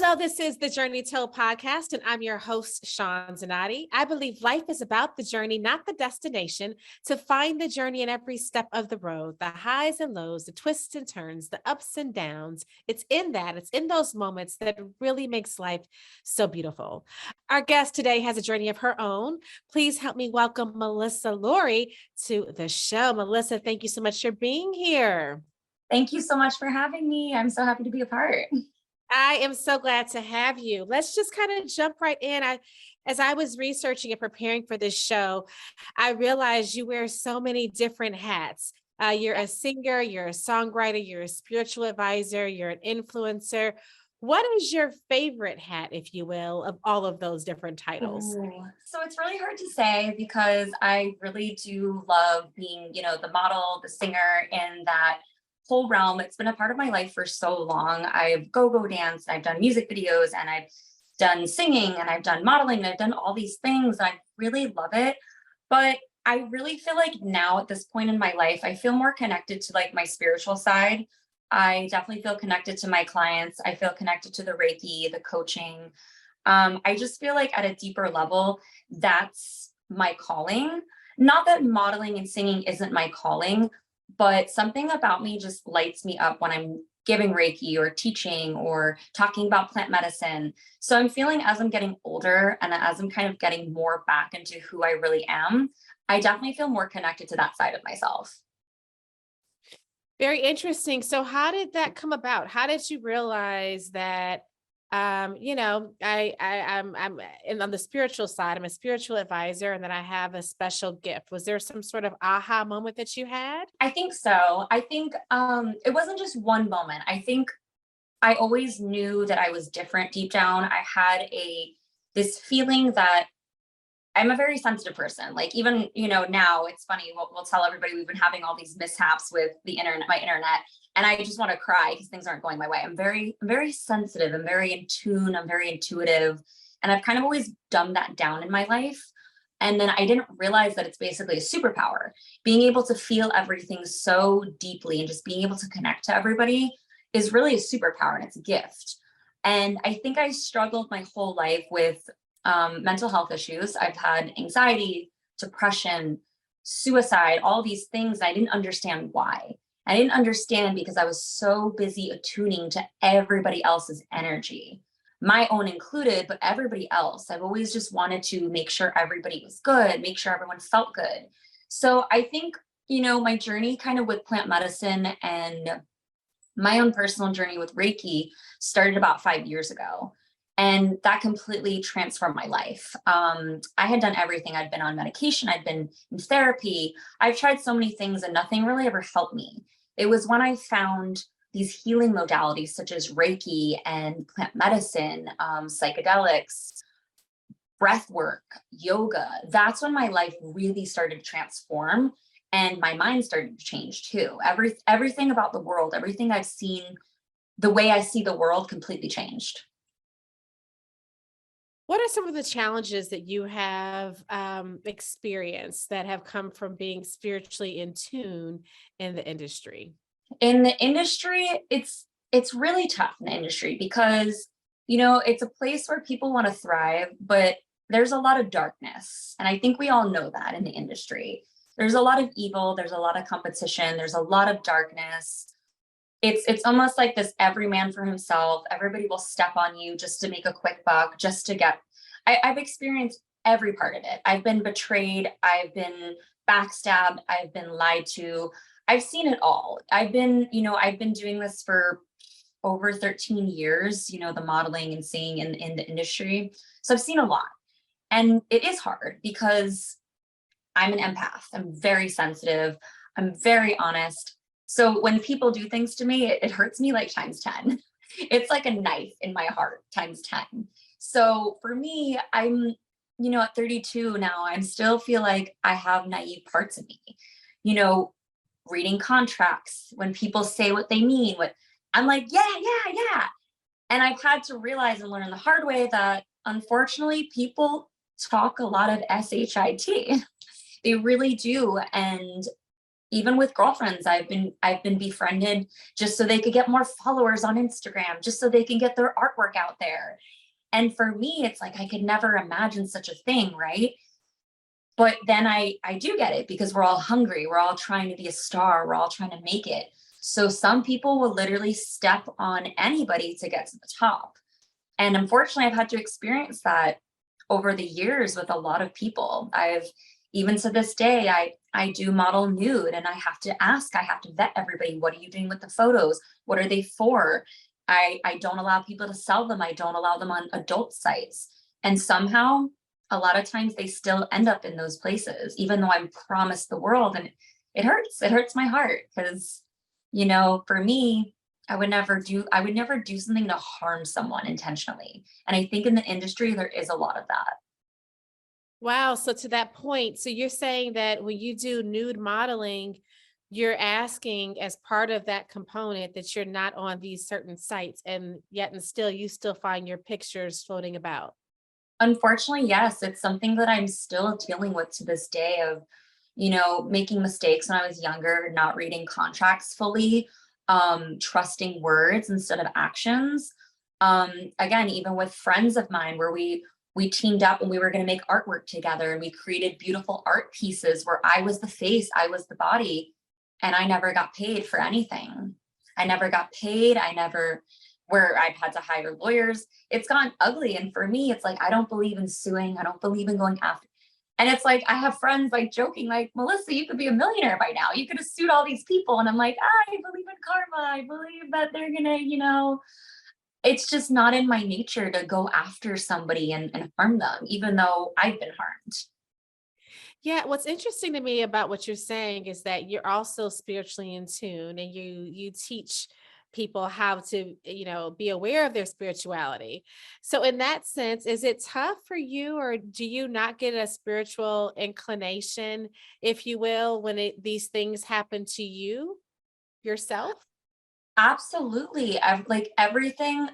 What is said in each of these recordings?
Hello, this is the Journey Told podcast, and I'm your host, Sean Zanotti. I believe life is about the journey, not the destination. To find the journey in every step of the road, the highs and lows, the twists and turns, the ups and downs. It's in those moments that really makes life so beautiful. Our guest today has a journey of her own. Please help me welcome Melissa Laurie to the show. Melissa, thank you so much for being here. Thank you so much for having me. I'm so happy to be a part. I am so glad to have you. Let's just kind of jump right in. As I was researching and preparing for this show, I realized you wear so many different hats. You're a singer, you're a songwriter, you're a spiritual advisor, you're an influencer. What is your favorite hat, if you will, of all of those different titles? Ooh. So it's really hard to say because I really do love being, the model, the singer, and that whole realm. It's been a part of my life for so long. I've go-go danced, I've done music videos, and I've done singing, and I've done modeling, and I've done all these things. And I really love it. But I really feel like now at this point in my life, I feel more connected to like my spiritual side. I definitely feel connected to my clients. I feel connected to the Reiki, the coaching. I just feel like at a deeper level, that's my calling. Not that modeling and singing isn't my calling, but something about me just lights me up when I'm giving Reiki or teaching or talking about plant medicine. So I'm feeling as I'm getting older and as I'm kind of getting more back into who I really am, I definitely feel more connected to that side of myself. Very interesting. So how did that come about? How did you realize that I'm on the spiritual side, I'm a spiritual advisor, and then I have a special gift. Was there some sort of aha moment that you had? I think so. I think it wasn't just one moment. I think I always knew that I was different deep down. I had this feeling that I'm a very sensitive person. Like even, now it's funny. We'll tell everybody we've been having all these mishaps with the internet, my internet, and I just want to cry because things aren't going my way. I'm very sensitive. I'm very in tune. I'm very intuitive. And I've kind of always dumbed that down in my life. And then I didn't realize that it's basically a superpower. Being able to feel everything so deeply and just being able to connect to everybody is really a superpower, and it's a gift. And I think I struggled my whole life with mental health issues. I've had anxiety, depression, suicide, all these things. I didn't understand why. I didn't understand because I was so busy attuning to everybody else's energy, my own included, but everybody else. I've always just wanted to make sure everybody was good, make sure everyone felt good. So I think, my journey kind of with plant medicine and my own personal journey with Reiki started about 5 years ago. And that completely transformed my life. I had done everything. I'd been on medication. I'd been in therapy. I've tried so many things and nothing really ever helped me. It was when I found these healing modalities such as Reiki and plant medicine, psychedelics, breath work, yoga. That's when my life really started to transform and my mind started to change too. Everything about the world, everything I've seen, the way I see the world completely changed. What are some of the challenges that you have experienced that have come from being spiritually in tune in the industry? In the industry, it's really tough in the industry because, it's a place where people want to thrive, but there's a lot of darkness. And I think we all know that in the industry. There's a lot of evil, there's a lot of competition, there's a lot of darkness. It's almost like this every man for himself. Everybody will step on you just to make a quick buck, just to get. I've experienced every part of it. I've been betrayed. I've been backstabbed. I've been lied to. I've seen it all. I've been doing this for over 13 years, the modeling and singing in the industry. So I've seen a lot. And it is hard because I'm an empath. I'm very sensitive. I'm very honest. So when people do things to me, it hurts me like times 10. It's like a knife in my heart times 10. So for me, I'm, at 32 now, I still feel like I have naive parts of me, reading contracts when people say what they mean, I'm like, yeah. And I've had to realize and learn the hard way that unfortunately people talk a lot of shit. They really do. And even with girlfriends, I've been befriended just so they could get more followers on Instagram, just so they can get their artwork out there. And for me, it's like I could never imagine such a thing, right? But then I do get it because we're all hungry. We're all trying to be a star. We're all trying to make it. So some people will literally step on anybody to get to the top. And unfortunately, I've had to experience that over the years with a lot of people. I've even to this day, I do model nude and I have to ask, I have to vet everybody. What are you doing with the photos? What are they for? I don't allow people to sell them. I don't allow them on adult sites. And somehow, a lot of times they still end up in those places, even though I'm promised the world. And it hurts. It hurts my heart because, for me, I would never do something to harm someone intentionally. And I think in the industry, there is a lot of that. Wow. So to that point, so you're saying that when you do nude modeling, you're asking as part of that component that you're not on these certain sites, and yet and still you still find your pictures floating about. Unfortunately, yes, it's something that I'm still dealing with to this day of, making mistakes when I was younger, not reading contracts fully, trusting words instead of actions. Again, even with friends of mine where we teamed up and we were going to make artwork together and we created beautiful art pieces where I was the face, I was the body, and I never got paid for anything. I never got paid. I never, where I've had to hire lawyers. It's gone ugly. And for me, it's like, I don't believe in suing. I don't believe in going after. And it's like, I have friends like joking, like, Melissa, you could be a millionaire by now. You could have sued all these people. And I'm like, I believe in karma. I believe that they're going to, it's just not in my nature to go after somebody and harm them, even though I've been harmed. Yeah, what's interesting to me about what you're saying is that you're also spiritually in tune, and you teach people how to, be aware of their spirituality. So in that sense, is it tough for you, or do you not get a spiritual inclination, if you will, when these things happen to you yourself? Absolutely. Like everything,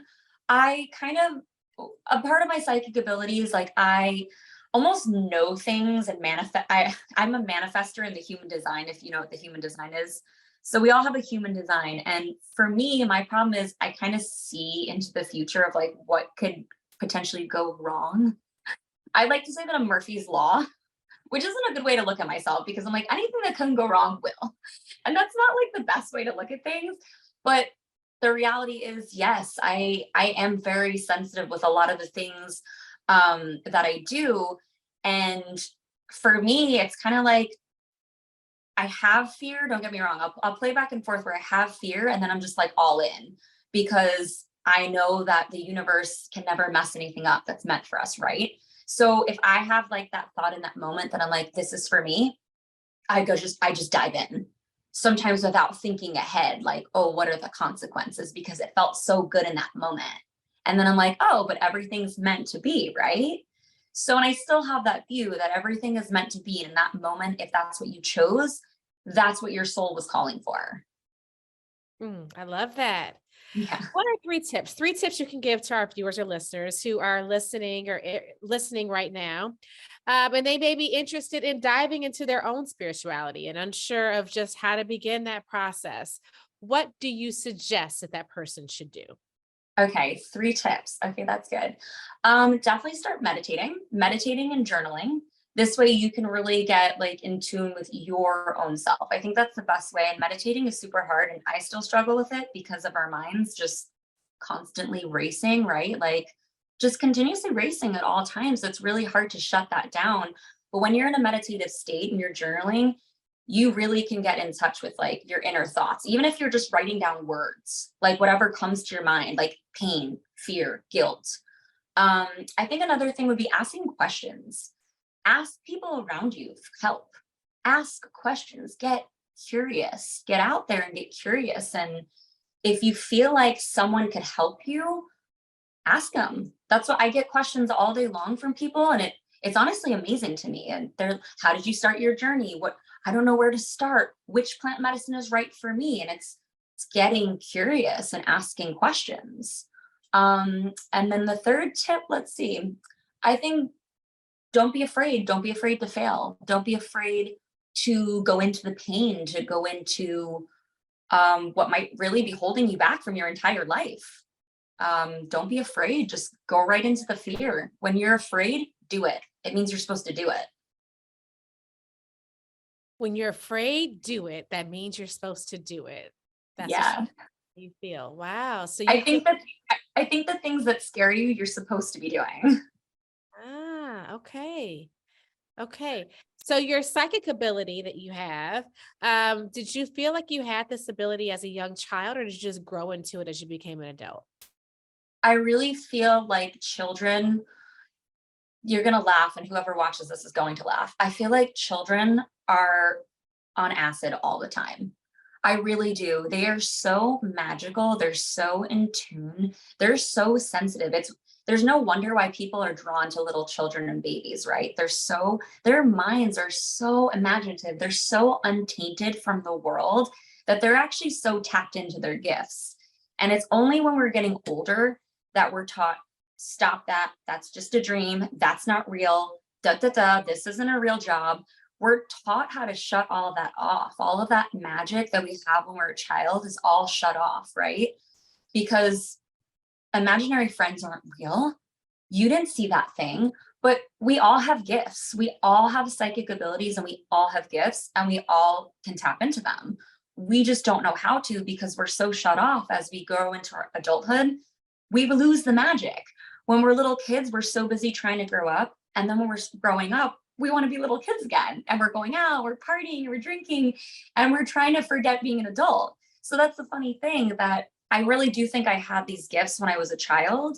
I kind of, a part of my psychic ability is like I almost know things and manifest. I'm a manifester in the human design, if you know what the human design is. So we all have a human design. And for me, my problem is I kind of see into the future of like what could potentially go wrong. I like to say that I'm Murphy's Law, which isn't a good way to look at myself because I'm like, anything that can go wrong will. And that's not like the best way to look at things. But the reality is, yes, I am very sensitive with a lot of the things that I do. And for me, it's kind of like I have fear. Don't get me wrong. I'll play back and forth where I have fear and then I'm just like all in because I know that the universe can never mess anything up that's meant for us, right? So if I have like that thought in that moment that I'm like, this is for me, I just dive in. Sometimes without thinking ahead, like, oh, what are the consequences? Because it felt so good in that moment. And then I'm like, oh, but everything's meant to be, right? So, and I still have that view that everything is meant to be in that moment. If that's what you chose, that's what your soul was calling for. I love that. Yeah. What are three tips you can give to our viewers or listeners who are listening or listening right now, and they may be interested in diving into their own spirituality and unsure of just how to begin that process? What do you suggest that that person should do? Okay, 3 tips. Okay, that's good. Definitely start meditating and journaling. This way you can really get like in tune with your own self. I think that's the best way. And meditating is super hard and I still struggle with it because of our minds just constantly racing, right? Like just continuously racing at all times. It's really hard to shut that down. But when you're in a meditative state and you're journaling, you really can get in touch with like your inner thoughts, even if you're just writing down words, like whatever comes to your mind, like pain, fear, guilt. I think another thing would be asking questions. Ask people around you for help. Ask questions. Get curious. Get out there and get curious. And if you feel like someone could help you, ask them. That's what I get questions all day long from people, and it's honestly amazing to me. And they're, how did you start your journey? What, I don't know where to start. Which plant medicine is right for me? And it's getting curious and asking questions. And then the third tip, let's see. I think don't be afraid. Don't be afraid to fail. Don't be afraid to go into the pain, to go into what might really be holding you back from your entire life. Don't be afraid. Just go right into the fear. When you're afraid, do it. It means you're supposed to do it. When you're afraid, do it. That means you're supposed to do it. That's what Yeah. you feel. Wow. So I you feel, think that I think the things that scare you, you're supposed to be doing. okay. Okay. So your psychic ability that you have, did you feel like you had this ability as a young child, or did you just grow into it as you became an adult? I really feel like children, you're going to laugh, and whoever watches this is going to laugh. I feel like children are on acid all the time. I really do. They are so magical. They're so in tune. They're so sensitive. There's no wonder why people are drawn to little children and babies, right? Their minds are so imaginative. They're so untainted from the world that they're actually so tapped into their gifts. And it's only when we're getting older that we're taught, stop that. That's just a dream. That's not real. Da da da. This isn't a real job. We're taught how to shut all of that off. All of that magic that we have when we're a child is all shut off, right? Because imaginary friends aren't real. You didn't see that thing, but we all have gifts. We all have psychic abilities, and we all have gifts, and we all can tap into them. We just don't know how to because we're so shut off as we grow into our adulthood. We lose the magic. When we're little kids, we're so busy trying to grow up. And then when we're growing up, we want to be little kids again. And we're going out, we're partying, we're drinking, and we're trying to forget being an adult. So that's the funny thing, that I really do think I had these gifts when I was a child.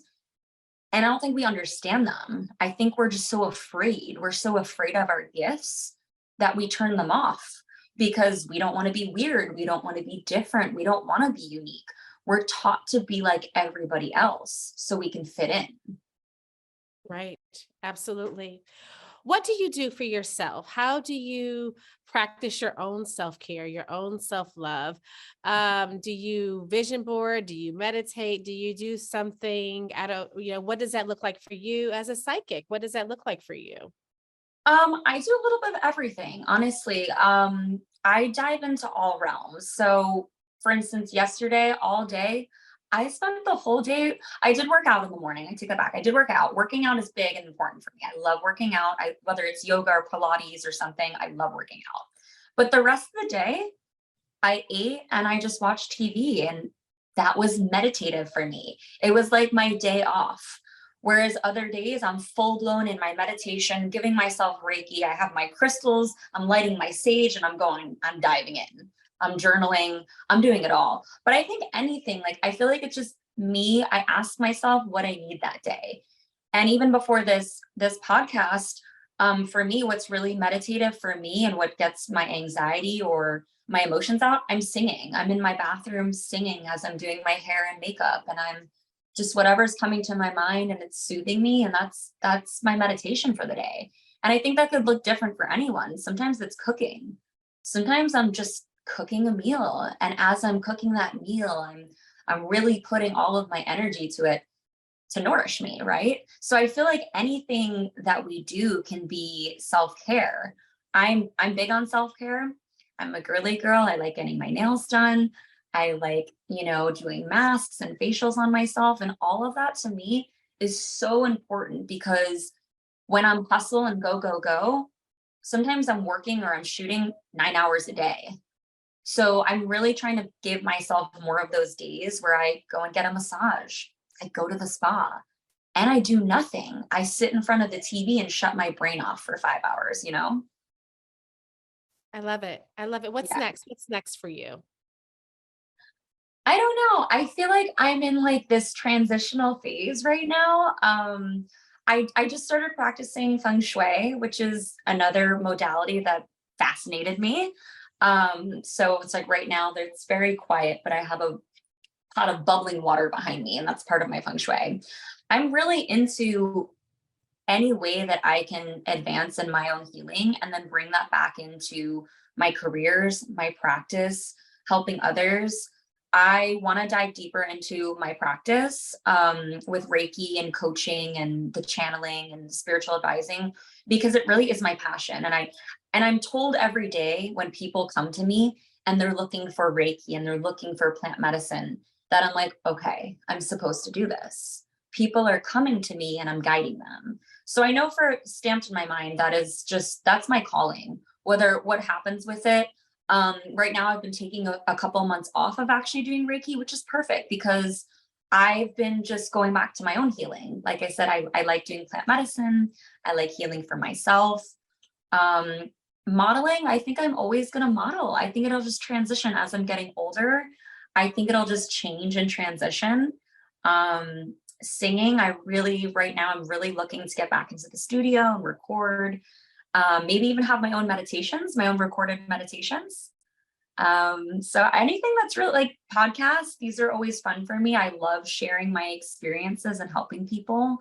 And I don't think we understand them. I think we're just so afraid. We're so afraid of our gifts that we turn them off because we don't want to be weird. We don't want to be different. We don't want to be unique. We're taught to be like everybody else so we can fit in. Right. Absolutely. What do you do for yourself? How do you practice your own self-care, your own self-love? Do you vision board? Do you meditate? Do you do something? I don't, what does that look like for you as a psychic? What does that look like for you? I do a little bit of everything, honestly. I dive into all realms. So, for instance, yesterday, all day, I spent the whole day. I did work out in the morning. I take that back. I did work out. Working out is big and important for me. I love working out. Whether it's yoga or Pilates or something, I love working out. But the rest of the day, I ate and I just watched TV, and that was meditative for me. It was like my day off. Whereas other days I'm full blown in my meditation, giving myself Reiki. I have my crystals, I'm lighting my sage, and I'm diving in. I'm journaling, I'm doing it all. But I think anything, like, I feel like it's just me. I ask myself what I need that day. And even before this podcast, for me, what's really meditative for me and what gets my anxiety or my emotions out, I'm singing. I'm in my bathroom singing as I'm doing my hair and makeup, and I'm just whatever's coming to my mind, and it's soothing me, and that's my meditation for the day. And I think that could look different for anyone. Sometimes it's cooking. Sometimes I'm just cooking a meal, and as I'm cooking that meal, I'm really putting all of my energy to it to nourish me, right? So I feel like anything that we do can be self-care. I'm big on self-care. I'm a girly girl. I like getting my nails done. I like, doing masks and facials on myself, and all of that to me is so important because when I'm hustle and go go go, sometimes I'm working or I'm shooting 9 hours a day. So I'm really trying to give myself more of those days where I go and get a massage. I go to the spa and I do nothing. I sit in front of the TV and shut my brain off for 5 hours. I love it. I love it. What's Yeah. next? What's next for you? I don't know. I feel like I'm in like this transitional phase right now. I just started practicing feng shui, which is another modality that fascinated me. So it's like right now it's very quiet, but I have a pot of bubbling water behind me, and that's part of my feng shui. I'm really into any way that I can advance in my own healing and then bring that back into my careers, my practice, helping others. I want to dive deeper into my practice with Reiki and coaching and the channeling and spiritual advising, because it really is my passion. And I'm told every day when people come to me and they're looking for Reiki and they're looking for plant medicine, that I'm like, okay, I'm supposed to do this. People are coming to me and I'm guiding them. So I know for stamped in my mind, that's my calling. Whether what happens with it, right now I've been taking a couple months off of actually doing Reiki, which is perfect because I've been just going back to my own healing. Like I said, I like doing plant medicine. I like healing for myself. Um, Modeling, I think I'm always going to model. I think it'll just transition as I'm getting older. I think it'll just change and transition. Singing, right now, I'm really looking to get back into the studio and record, maybe even have my own meditations, my own recorded meditations. So anything that's really like podcasts, these are always fun for me. I love sharing my experiences and helping people.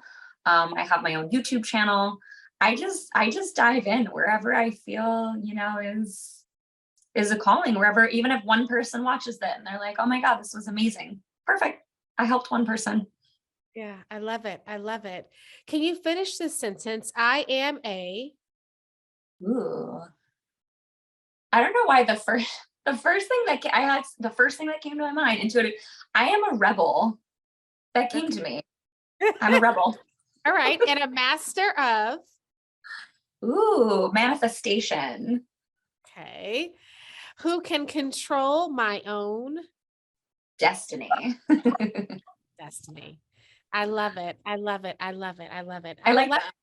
I have my own YouTube channel. I just dive in wherever I feel, is a calling, wherever, even if one person watches it and they're like, oh my God, this was amazing. Perfect. I helped one person. Yeah, I love it. I love it. Can you finish this sentence? I am a. Ooh. I don't know why the first thing that came to my mind, intuitive. I am a rebel. That came to me. I'm a rebel. All right. And a master of. Ooh, manifestation. Okay. Who can control my own Destiny. destiny? I love it. I love it. I love it. I love it. I I would like like that. to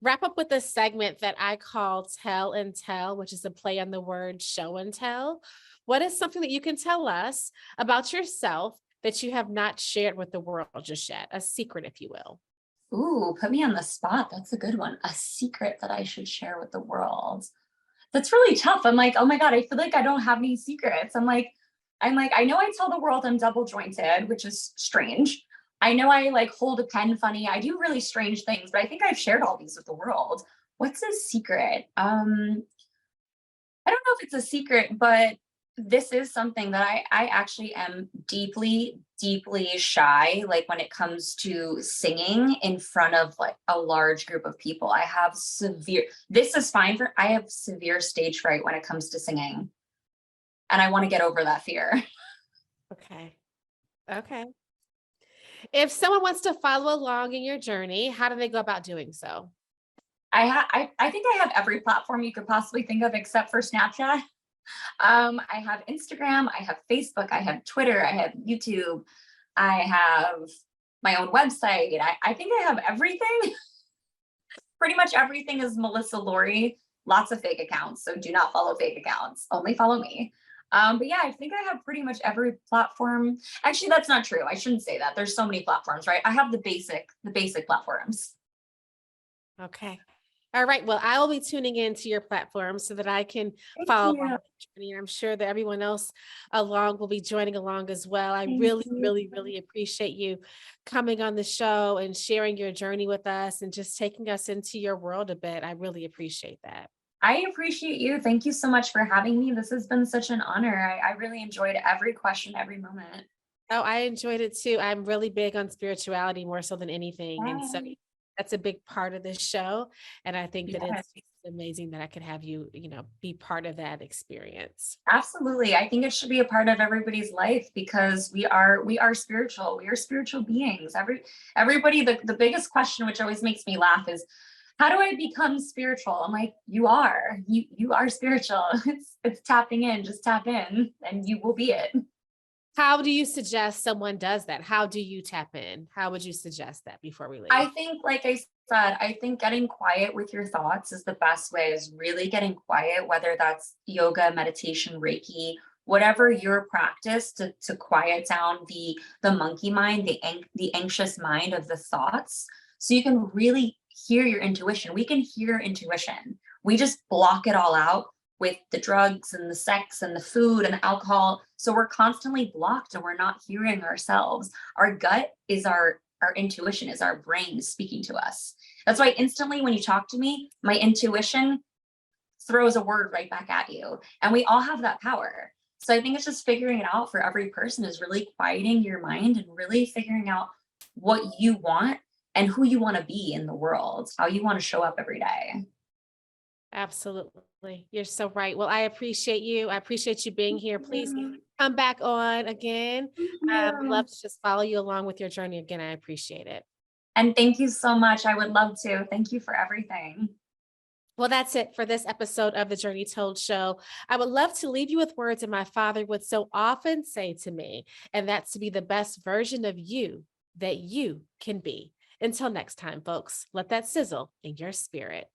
wrap up with a segment that I call Tell and Tell, which is a play on the word show and tell. What is something that you can tell us about yourself that you have not shared with the world just yet? A secret, if you will. Ooh, put me on the spot. That's a good one. A secret that I should share with the world. That's really tough. I'm like, oh my God, I feel like I don't have any secrets. I know I tell the world I'm double jointed, which is strange. I know I like hold a pen funny. I do really strange things, but I think I've shared all these with the world. What's a secret? I don't know if it's a secret, but this is something that I actually am deeply, deeply shy. Like when it comes to singing in front of like a large group of people, this is fine I have severe stage fright when it comes to singing. And I want to get over that fear. Okay. Okay. If someone wants to follow along in your journey, how do they go about doing so? I think I have every platform you could possibly think of except for Snapchat. I have Instagram, I have Facebook, I have Twitter, I have YouTube, I have my own website. I think I have everything. Pretty much everything is Melissa Laurie. Lots of fake accounts, so do not follow fake accounts. Only follow me. But yeah, I think I have pretty much every platform. Actually, that's not true. I shouldn't say that. There's so many platforms, right? I have the basic platforms. Okay. All right. Well, I will be tuning into your platform so that I can Thank follow you. along with the journey. And I'm sure that everyone else along will be joining along as well. I Thank really, you. really, really appreciate you coming on the show and sharing your journey with us and just taking us into your world a bit. I really appreciate that. I appreciate you. Thank you so much for having me. This has been such an honor. I really enjoyed every question, every moment. Oh, I enjoyed it too. I'm really big on spirituality more so than anything. And so Bye. that's a big part of this show. And I think that Yes, it's amazing that I could have you, be part of that experience. absolutely. I think it should be a part of everybody's life because we are spiritual. We are spiritual beings. Everybody, the biggest question, which always makes me laugh, is how do I become spiritual? I'm like, you are spiritual. It's tapping in, just tap in and you will be it. How do you suggest someone does that? How do you tap in? How would you suggest that before we I leave? think, like I said, I think getting quiet with your thoughts is the best way, is really getting quiet, whether that's yoga, meditation, Reiki, whatever your practice to quiet down the monkey mind, the anxious mind of the thoughts. So you can really hear your intuition. We can hear intuition. We just block it all out with the drugs and the sex and the food and alcohol. So we're constantly blocked and we're not hearing ourselves. Our gut is our intuition, is our brain speaking to us. That's why instantly when you talk to me, my intuition throws a word right back at you. And we all have that power. So I think it's just figuring it out for every person, is really quieting your mind and really figuring out what you want and who you want to be in the world, how you want to show up every day. Absolutely. You're so right. Well, I appreciate you. I appreciate you being here. Please Yeah, come back on again. thank Love you. to just follow you along with your journey again. I appreciate it. And thank you so much. I would love to. Thank you for everything. Well, that's it for this episode of the Journey Told Show. I would love to leave you with words that my father would so often say to me, and that's to be the best version of you that you can be. Until next time, folks, let that sizzle in your spirit.